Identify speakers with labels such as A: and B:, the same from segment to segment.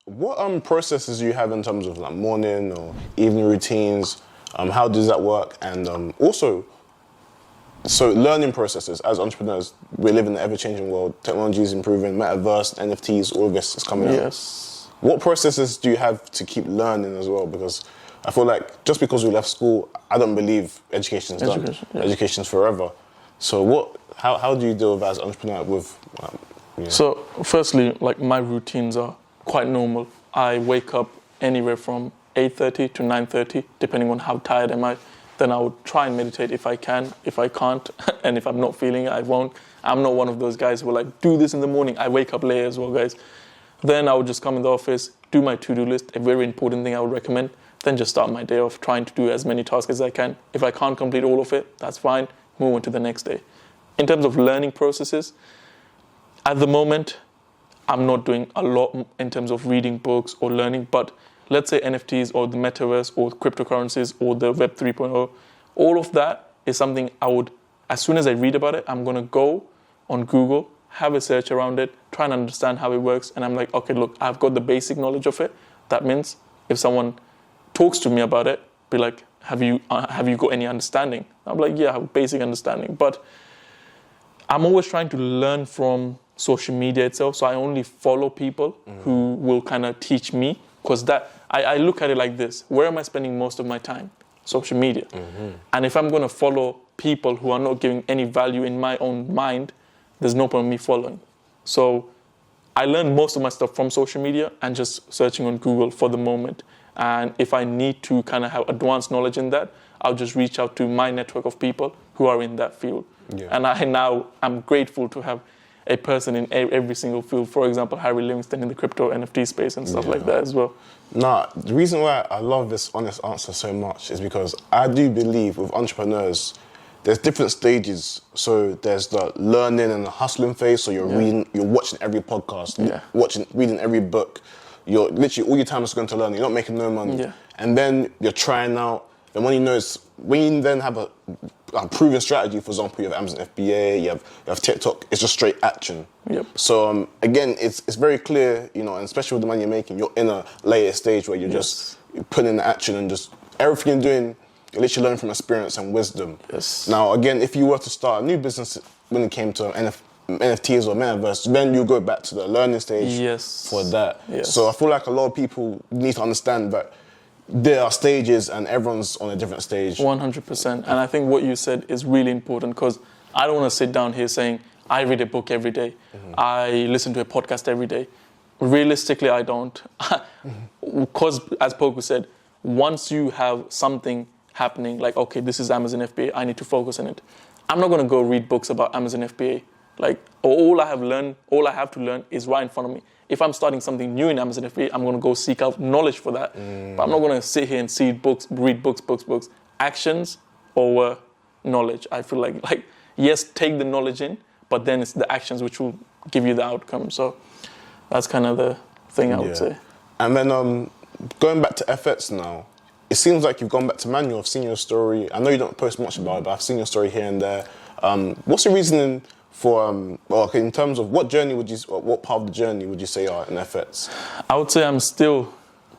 A: what processes do you have in terms of like morning or evening routines? How does that work? And also, so learning processes as entrepreneurs, we live in an ever-changing world. Technology is improving, metaverse, NFTs, all of this is coming out.
B: Yes.
A: What processes do you have to keep learning as well? Because I feel like just because we left school, I don't believe education's done.
B: Yeah.
A: Education's forever. So how do you deal with as an entrepreneur with?
B: So firstly, like my routines are quite normal. I wake up anywhere from 8:30 to 9:30, depending on how tired am I. Then I would try and meditate if I can. If I can't, and if I'm not feeling it, I won't. I'm not one of those guys who are like, do this in the morning. I wake up late as well, guys. Then I would just come in the office, do my to-do list, a very important thing I would recommend. Then just start my day off trying to do as many tasks as I can. If I can't complete all of it, that's fine. Move on to the next day. In terms of learning processes, at the moment, I'm not doing a lot in terms of reading books or learning, but let's say NFTs or the metaverse or cryptocurrencies or the Web 3.0, all of that is something I would, as soon as I read about it, I'm going to go on Google, have a search around it, try and understand how it works. And I'm like, okay, look, I've got the basic knowledge of it. That means if someone talks to me about it, be like, have you got any understanding? I'm like, yeah, I have a basic understanding. But I'm always trying to learn from social media itself. So I only follow people who will kind of teach me. Because I look at it like this. Where am I spending most of my time? Social media. And if I'm going to follow people who are not giving any value in my own mind, there's no point in me following. So I learned most of my stuff from social media and just searching on Google for the moment. And if I need to kind of have advanced knowledge in that, I'll just reach out to my network of people who are in that field. Yeah. And I'm grateful to have a person in every single field. For example, Harry Livingston in the crypto NFT space and stuff like that as well.
A: Nah, the reason why I love this honest answer so much is because I do believe with entrepreneurs, there's different stages. So there's the learning and the hustling phase. So you're reading, you're watching every podcast, reading every book. You're literally, all your time is going to learn. You're not making no money. Yeah. And then you're trying out. And when you then have a proven strategy, for example, you have Amazon FBA, you have TikTok, it's just straight action.
B: Yep.
A: So again, it's very clear, and especially with the money you're making, you're in a later stage where you're just putting in the action and just everything you're doing, you're literally learning from experience and wisdom.
B: Yes.
A: Now, again, if you were to start a new business when it came to NFTs or metaverse, then you go back to the learning stage for that.
B: Yes.
A: So I feel like a lot of people need to understand that there are stages and everyone's on a different stage.
B: 100%. And I think what you said is really important because I don't want to sit down here saying, I read a book every day. I listen to a podcast every day. Realistically, I don't. Because, as Poku said, once you have something happening, like, okay, this is Amazon FBA, I need to focus on it. I'm not going to go read books about Amazon FBA. Like, all I have to learn is right in front of me. If I'm starting something new in Amazon FBA, I'm going to go seek out knowledge for that. But I'm not going to sit here and read books. Actions over knowledge. I feel like, yes, take the knowledge in, but then it's the actions which will give you the outcome. So that's kind of the thing I would say. And
A: then going back to FX now, it seems like you've gone back to manual. I've seen your story. I know you don't post much about it, but I've seen your story here and there. What's the reasoning for, in terms of what part of the journey would you say are in FX?
B: I would say I'm still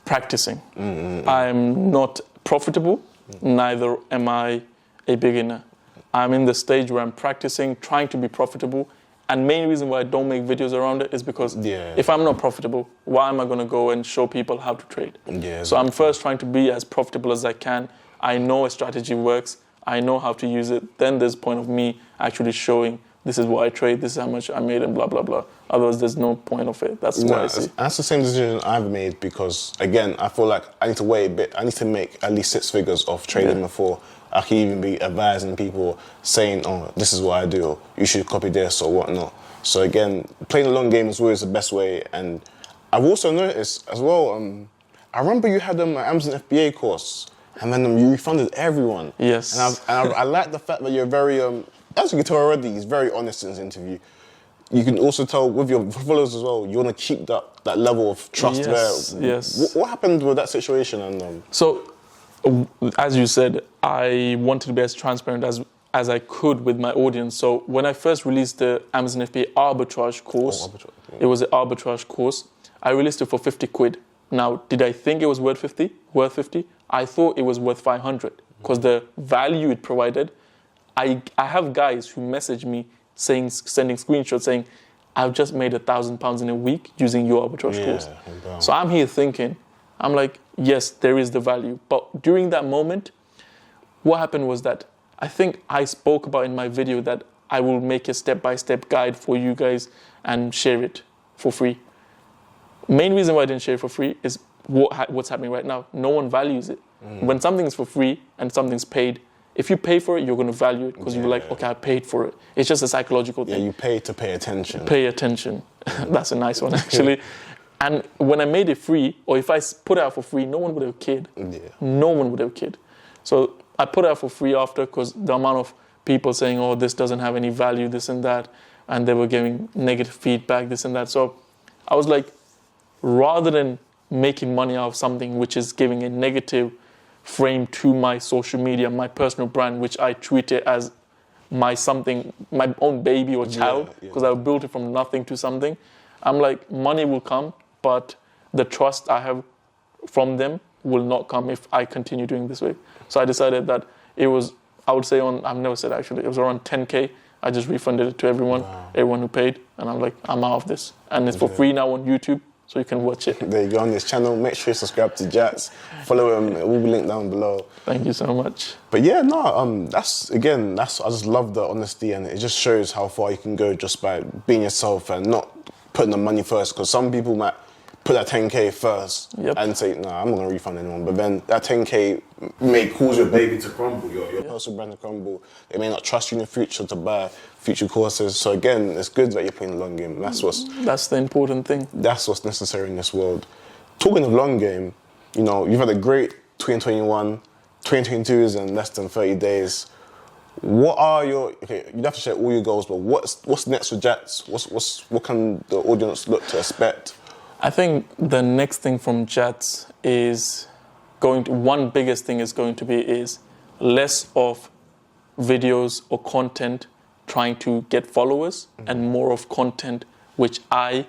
B: practicing. I'm not profitable, neither am I a beginner. I'm in the stage where I'm practicing, trying to be profitable. And main reason why I don't make videos around it is because if I'm not profitable, why am I going to go and show people how to trade? So I'm first trying to be as profitable as I can. I know a strategy works. I know how to use it. Then there's point of me actually showing this is what I trade, this is how much I made, and blah, blah, blah. Otherwise, there's no point of it. That's what I see.
A: That's the same decision I've made because, again, I feel like I need to wait a bit. I need to make at least 6 figures of trading before I can even be advising people saying, oh, this is what I do, or you should copy this or whatnot. So, again, playing the long game is always the best way. And I've also noticed as well, I remember you had an Amazon FBA course, and then you refunded everyone.
B: Yes.
A: And I like the fact that you're very... as you can tell already, he's very honest in his interview. You can also tell with your followers as well, you want to keep that level of trust there.
B: Yes.
A: What happened with that situation? And
B: So, as you said, I wanted to be as transparent as I could with my audience. So when I first released the Amazon FBA arbitrage course, it was an arbitrage course. I released it for 50 quid. Now, did I think it was worth 50? I thought it was worth 500 because the value it provided. I have guys who message me sending screenshots saying, I've just made £1,000 in a week using your arbitrage course.
A: Wow.
B: So I'm here thinking, I'm like, yes, there is the value. But during that moment, what happened was that I think I spoke about in my video that I will make a step-by-step guide for you guys and share it for free. Main reason why I didn't share it for free is what's happening right now. No one values it. When something's for free and something's paid, if you pay for it, you're going to value it because you're like, okay, I paid for it. It's just a psychological thing.
A: Yeah, you pay to pay attention.
B: Pay attention. That's a nice one, actually. And when I made it free, or if I put it out for free, no one would have cared.
A: Yeah.
B: No one would have cared. So I put it out for free after because the amount of people saying, oh, this doesn't have any value, this and that, and they were giving negative feedback, this and that. So I was like, rather than making money out of something which is giving a negative frame to my social media, my personal brand, which I treat it as my own baby or child, because I built it from nothing to something. I'm like, money will come, but the trust I have from them will not come if I continue doing this way. So I decided that it was, I would say I've never said actually, it was around 10K. I just refunded it to everyone who paid. And I'm like, I'm out of this. And it's for free now on YouTube, so you can watch it.
A: There you go on this channel. Make sure you subscribe to Jatz. Follow him. It will be linked down below.
B: Thank you so much.
A: But yeah, no, I just love the honesty, and it just shows how far you can go just by being yourself and not putting the money first. Because some people might put that 10K first and say, no, I'm not going to refund anyone. But then that 10K may cause your baby to crumble, your personal brand to crumble. They may not trust you in the future to buy future courses. So again, it's good that you're playing the long game. That's
B: the important thing.
A: That's what's necessary in this world. Talking of long game, you know, you've had a great 2021. 2022 is in less than 30 days. What are you'd have to share all your goals, but what's next for Jatz? What can the audience look to expect?
B: I think the next thing from Jatz is one biggest thing is going to be less of videos or content trying to get followers and more of content which I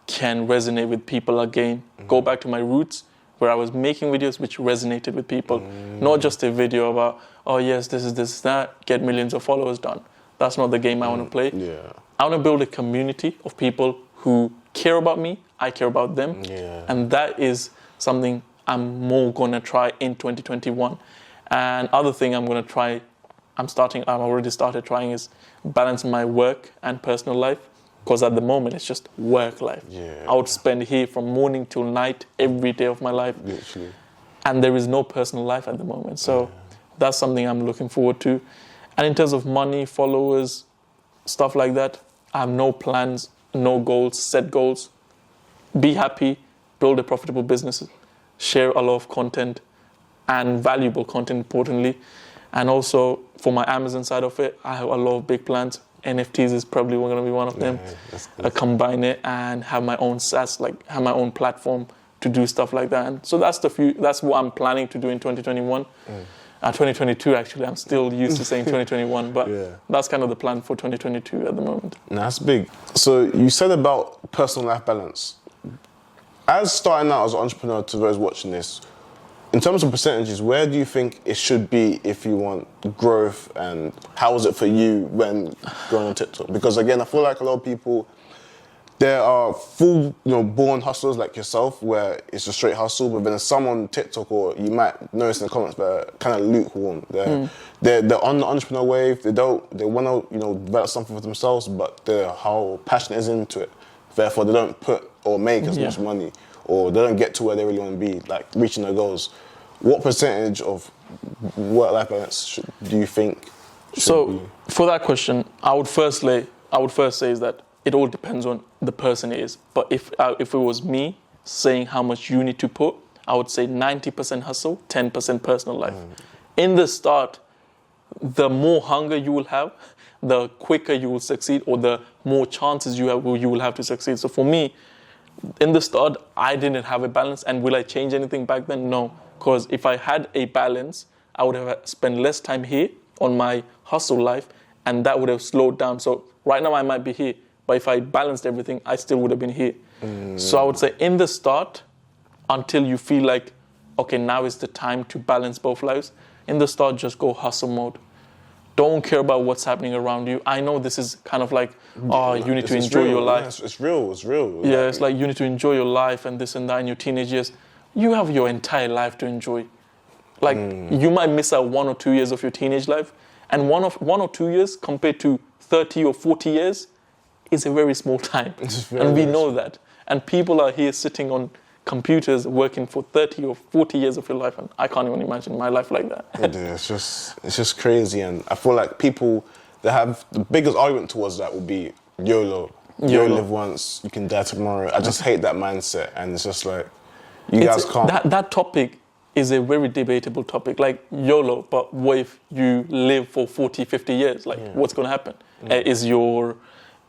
B: can resonate with people again. Go back to my roots where I was making videos which resonated with people. Not just a video about, oh yes, this is this, that, get millions of followers done. That's not the game I want to play.
A: Yeah.
B: I want to build a community of people who care about me, I care about them.
A: Yeah.
B: And that is something I'm more going to try in 2021. And other thing I'm going to try, I've already started trying is balance my work and personal life. Because at the moment, it's just work life.
A: Yeah.
B: I would spend here from morning till night, every day of my life.
A: Literally.
B: And there is no personal life at the moment. So that's something I'm looking forward to. And in terms of money, followers, stuff like that, I have no plans, no goals, set goals. Be happy, build a profitable business, share a lot of content and valuable content, importantly. And also for my Amazon side of it, I have a lot of big plans. NFTs is probably going to be one of them. I combine it and have my own SaaS, have my own platform to do stuff like that. And so that's what I'm planning to do in 2021. 2022, actually. I'm still used to saying 2021, but that's kind of the plan for 2022 at the moment.
A: That's big. So you said about personal life balance. As starting out as an entrepreneur, to those watching this, in terms of percentages, where do you think it should be if you want growth, and how was it for you when growing on TikTok? Because again, I feel like a lot of people, there are full, born hustlers like yourself, where it's a straight hustle, but then there's some on TikTok, or you might notice in the comments, they're kind of lukewarm. They're on the entrepreneur wave. They want to, develop something for themselves, but how passionate is into it. Therefore, they don't put or make as much money, or they don't get to where they really want to be, like reaching their goals. What percentage of work-life balance do you think should be?
B: For that question, I would first say is that it all depends on the person it is. But if it was me saying how much you need to put, I would say 90% hustle, 10% personal life. In the start, the more hunger you will have, the quicker you will succeed, or the more chances you will have to succeed. So for me, in the start, I didn't have a balance. And will I change anything back then? No. Because if I had a balance, I would have spent less time here on my hustle life, and that would have slowed down. So right now I might be here, but if I balanced everything, I still would have been here. So I would say in the start, until you feel like, okay, now is the time to balance both lives, in the start, just go hustle mode. Don't care about what's happening around you. I know this is kind of like, you need to enjoy your life.
A: Yeah, it's real.
B: Yeah, it's like you need to enjoy your life and this and that in your teenage years. You have your entire life to enjoy. Like, you might miss out 1 or 2 years of your teenage life, and 1 or 2 years compared to 30 or 40 years is a very small time. And we know that. And people are here sitting on computers working for 30 or 40 years of your life, and I can't even imagine my life like that.
A: It's just crazy, and I feel like people that have the biggest argument towards that would be YOLO. You live once, you can die tomorrow. I just hate that mindset, and it's just like, guys can't.
B: That topic is a very debatable topic, like YOLO, but what if you live for 40, 50 years? Like, what's going to happen?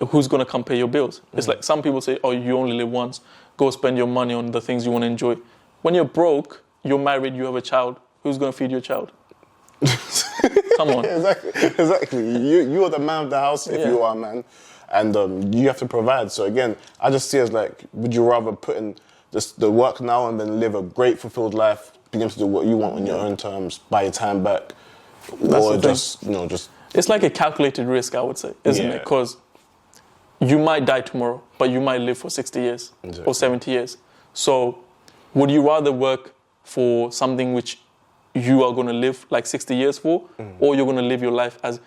B: Who's going to come pay your bills? It's like some people say, you only live once. Go spend your money on the things you want to enjoy. When you're broke, you're married, you have a child. Who's going to feed your child? Come on.
A: Exactly. You are the man of the house if you are a man. And you have to provide. So again, I just see it as like, would you rather put in the work now and then live a great fulfilled life, begin to do what you want on your own terms, buy your time back, or just.
B: It's like a calculated risk, I would say, isn't it? Because you might die tomorrow, but you might live for 60 years or 70 years. So would you rather work for something which you are going to live like 60 years for, or you're going to live your life as...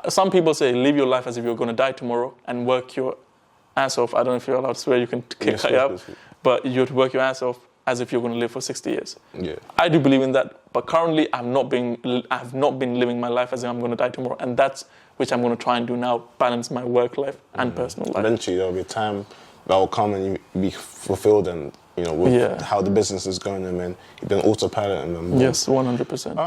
B: Some people say live your life as if you're going to die tomorrow and work your ass off. I don't know if you're allowed to swear, you can cut it up. But you have to work your ass off as if you're going to live for 60 years. Yeah. I do believe in that, but currently I've not been living my life as if I'm going to die tomorrow, and that's which I'm going to try and do now, balance my work life and personal life.
A: Eventually there'll be a time that will come and you be fulfilled, and with how the business is going, and then you've been autopilot, and then
B: yes, 100%.